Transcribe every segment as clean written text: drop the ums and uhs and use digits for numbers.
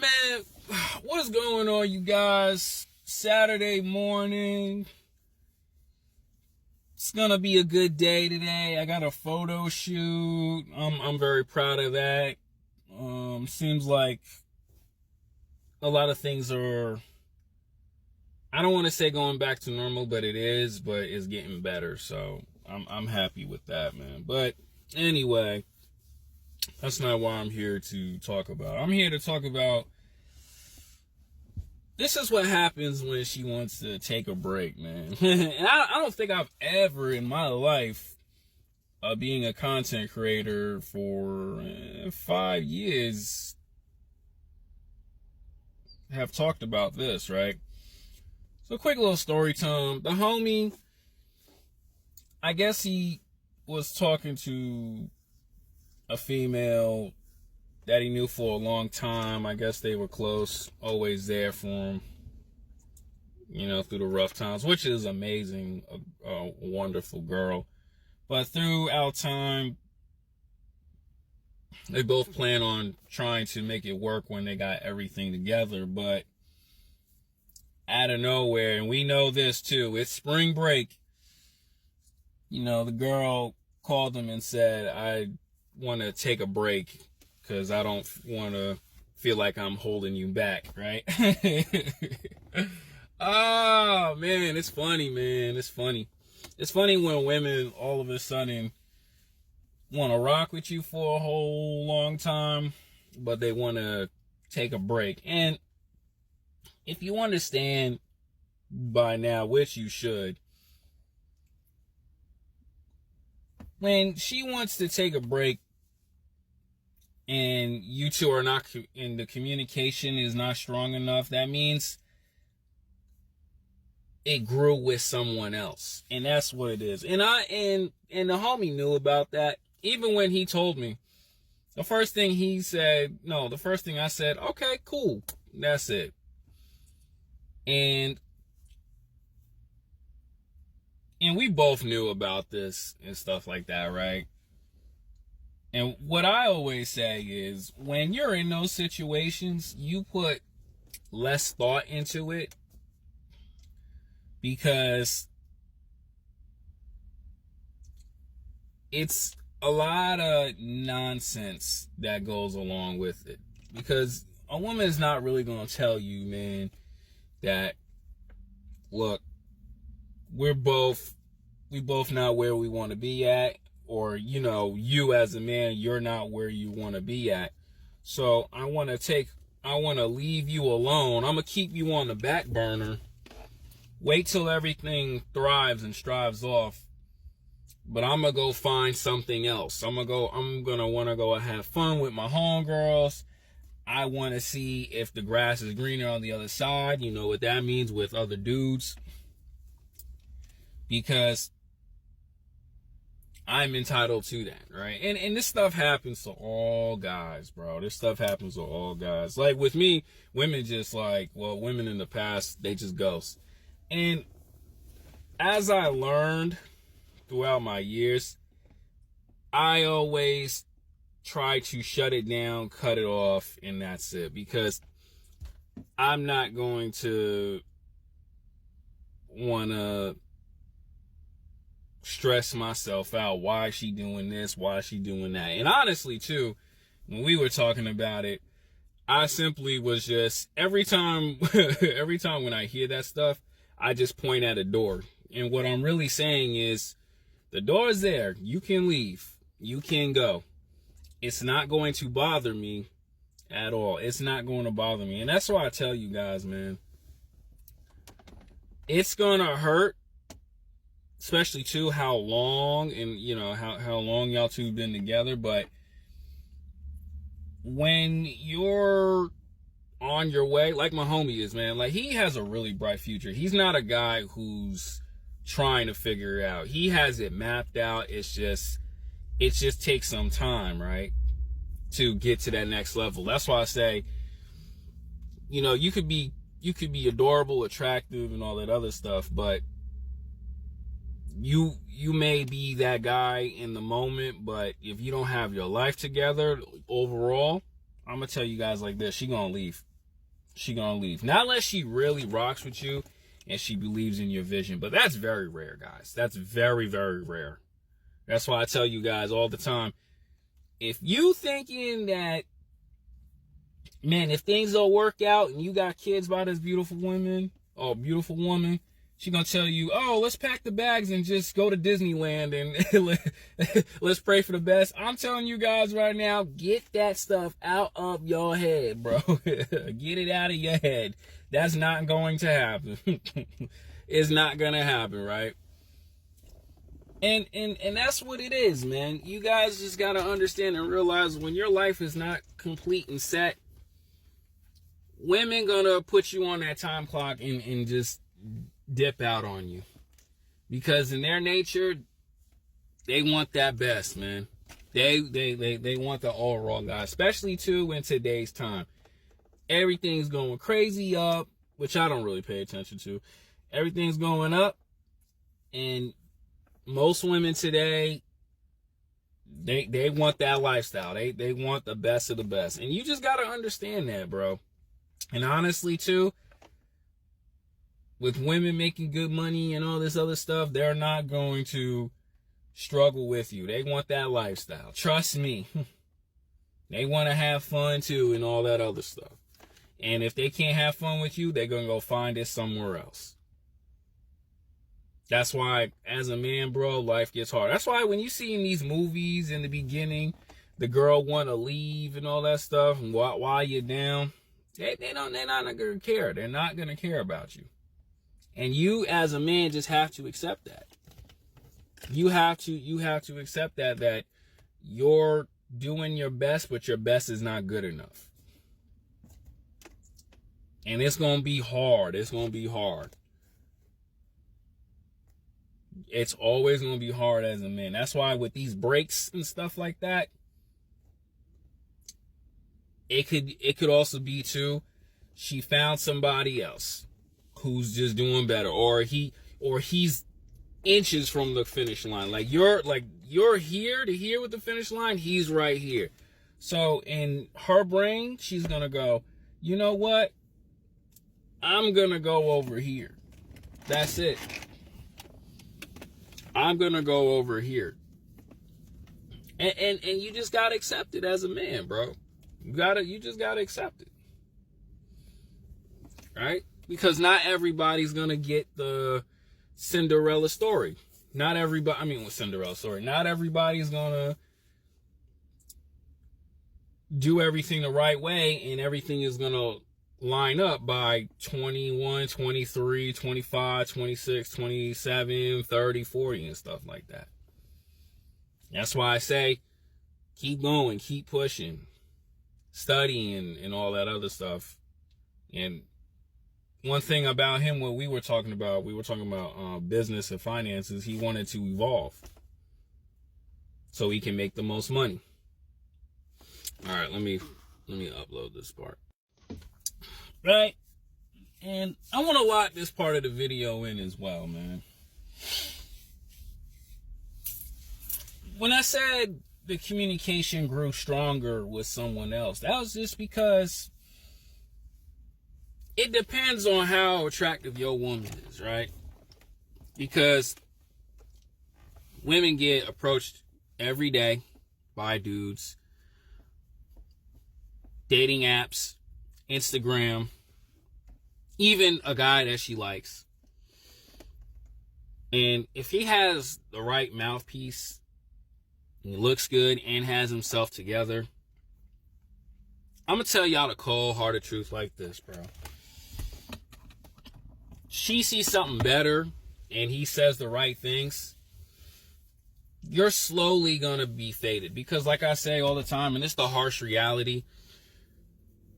man, what's going on, you guys? Saturday morning. It's gonna be a good day today. I got a photo shoot. I'm very proud of that. Seems like a lot of things are, I don't want to say going back to normal, but it is, but it's getting better. So I'm happy with that, man. But anyway, that's not why I'm here to talk about. I'm here to talk about, this is what happens when she wants to take a break, man. And I don't think I've ever in my life, being a content creator for 5 years, have talked about this, right? So quick little story time. The homie, I guess he was talking to a female that he knew for a long time. I guess they were close, always there for him, you know, through the rough times, which is amazing, a wonderful girl. But throughout time, they both plan on trying to make it work when they got everything together. But out of nowhere, and we know this too, it's spring break. You know, the girl called him and said, I want to take a break because I don't want to feel like I'm holding you back, right? Oh, man, it's funny, man. It's funny. It's funny when women all of a sudden want to rock with you for a whole long time, but they want to take a break. And if you understand by now, which you should, when she wants to take a break and you two are not, and the communication is not strong enough, that means it grew with someone else. And that's what it is. And the homie knew about that. Even when he told me, the first thing I said, okay, cool. That's it. And we both knew about this and stuff like that, right? And what I always say is, when you're in those situations, you put less thought into it, because it's a lot of nonsense that goes along with it. Because a woman is not really going to tell you, man, that, look, we both not where we want to be at, or, you know, you as a man, you're not where you want to be at. So I want to leave you alone. I'm going to keep you on the back burner. Wait till everything thrives and strives off. But I'm going to go find something else. I'm going to want to go and have fun with my homegirls. I want to see if the grass is greener on the other side. You know what that means, with other dudes. Because I'm entitled to that, right? And this stuff happens to all guys, bro. This stuff happens to all guys. Like with me, women women in the past, they just ghost. And as I learned throughout my years, I always try to shut it down, cut it off, and that's it. Because I'm not going to want to stress myself out. Why is she doing this? Why is she doing that? And honestly, too, when we were talking about it, I simply was just, every time when I hear that stuff, I just point at a door. And what I'm really saying is, the door is there. You can leave. You can go. It's not going to bother me at all. It's not going to bother me. And that's why I tell you guys, man, it's going to hurt. Especially too, how long, and you know, how long y'all two been together. But when you're on your way, like my homie is, man, like, he has a really bright future. He's not a guy who's trying to figure it out. He has it mapped out. It just takes some time, right, to get to that next level. That's why I say, you know, you could be adorable, attractive, and all that other stuff, but you may be that guy in the moment, but if you don't have your life together overall, I'm gonna tell you guys like this: she gonna leave. she gonna leave. Not unless she really rocks with you and she believes in your vision. But that's very rare, guys. That's very, very rare. That's why I tell you guys all the time, if you thinking that, man, if things don't work out and you got kids by this beautiful woman, she gonna tell you, oh, let's pack the bags and just go to Disneyland and let's pray for the best. I'm telling you guys right now, get that stuff out of your head, bro. Get it out of your head. That's not going to happen. It's not gonna happen, right? And that's what it is, man. You guys just gotta understand and realize when your life is not complete and set, women gonna put you on that time clock and just dip out on you, because in their nature they want that best, man. They want the overall guy, especially too in today's time. Everything's going crazy up, which I don't really pay attention to. Everything's going up, and most women today, they want that lifestyle. They want the best of the best, and you just gotta understand that, bro. And honestly too, with women making good money and all this other stuff, they're not going to struggle with you. They want that lifestyle. Trust me. They want to have fun too and all that other stuff. And if they can't have fun with you, they're going to go find it somewhere else. That's why, as a man, bro, life gets hard. That's why when you see in these movies in the beginning, the girl want to leave and all that stuff, and while you're down, they're not going to care. They're not going to care about you. And you as a man just have to accept that. You have to accept that you're doing your best, but your best is not good enough. And it's going to be hard. It's going to be hard. It's always going to be hard as a man. That's why with these breaks and stuff like that, it could also be too, she found somebody else who's just doing better, or he's inches from the finish line. Like you're here with the finish line, he's right here. So in her brain, she's gonna go, you know what? I'm gonna go over here. That's it. I'm gonna go over here. And you just gotta accept it as a man, bro. You just gotta accept it. Right? Because not everybody's gonna get the Cinderella story. Not everybody's gonna do everything the right way, and everything is gonna line up by 21, 23, 25, 26, 27, 30, 40 and stuff like that. That's why I say keep going, keep pushing, studying and all that other stuff. And one thing about him, what we were talking about business and finances. He wanted to evolve so he can make the most money. All right, let me upload this part. Right? And I want to lock this part of the video in as well, man. When I said the communication grew stronger with someone else, that was just because it depends on how attractive your woman is, right? Because women get approached every day by dudes, dating apps, Instagram, even a guy that she likes. And if he has the right mouthpiece, and he looks good and has himself together, I'm going to tell y'all the cold-hearted truth like this, bro. She sees something better and he says the right things, you're slowly going to be faded. Because like I say all the time, and it's the harsh reality,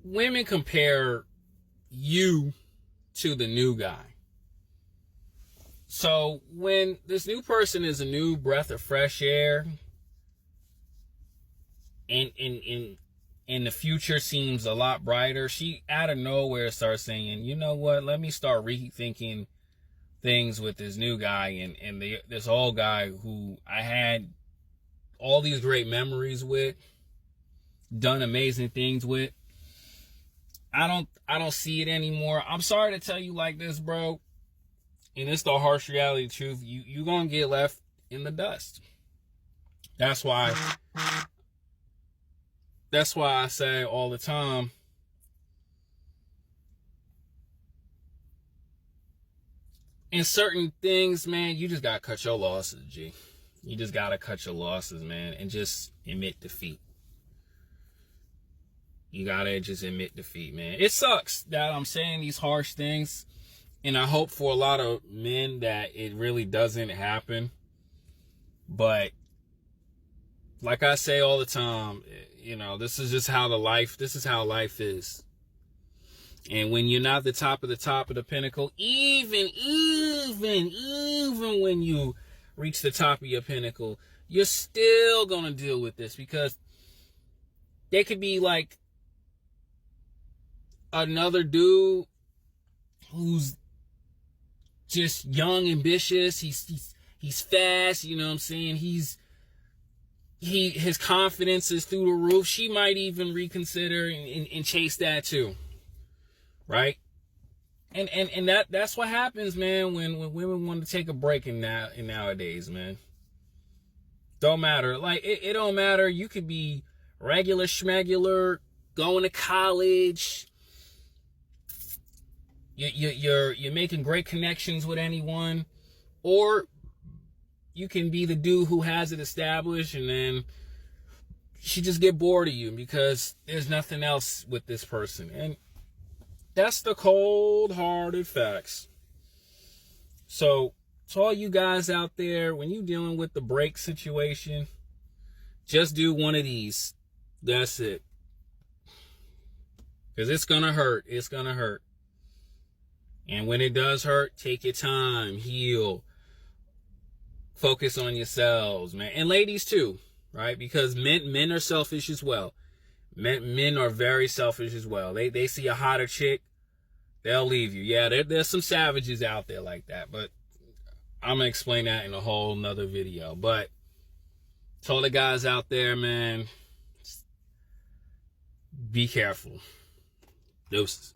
women compare you to the new guy. So when this new person is a new breath of fresh air, and the future seems a lot brighter, she out of nowhere starts saying, you know what, let me start rethinking things with this new guy and this old guy who I had all these great memories with, done amazing things with. I don't see it anymore. I'm sorry to tell you like this, bro. And it's the harsh reality truth. You gonna get left in the dust. That's why I say all the time, in certain things, man, you just gotta cut your losses, G. You just gotta cut your losses, man, and just admit defeat. You gotta just admit defeat, man. It sucks that I'm saying these harsh things, and I hope for a lot of men that it really doesn't happen. But like I say all the time, you know, this is how life is. And when you're not the top of the pinnacle, even when you reach the top of your pinnacle, you're still gonna deal with this, because they could be like another dude who's just young, ambitious. He's fast. You know what I'm saying? His confidence is through the roof. She might even reconsider and chase that too, right? And that's what happens, man, when women want to take a break in nowadays, man. Don't matter. Like it don't matter. You could be regular schmegular, going to college. You're making great connections with anyone, or you can be the dude who has it established, and then she just get bored of you because there's nothing else with this person. And that's the cold-hearted facts. So, to all you guys out there, when you're dealing with the break situation, just do one of these. That's it. Because it's going to hurt. It's going to hurt. And when it does hurt, take your time. Heal. Focus on yourselves, man. And ladies too, right? Because men are selfish as well. Men are very selfish as well. They see a hotter chick, they'll leave you. Yeah, there's some savages out there like that, but I'm gonna explain that in a whole nother video. But to all the guys out there, man, be careful. Deuces.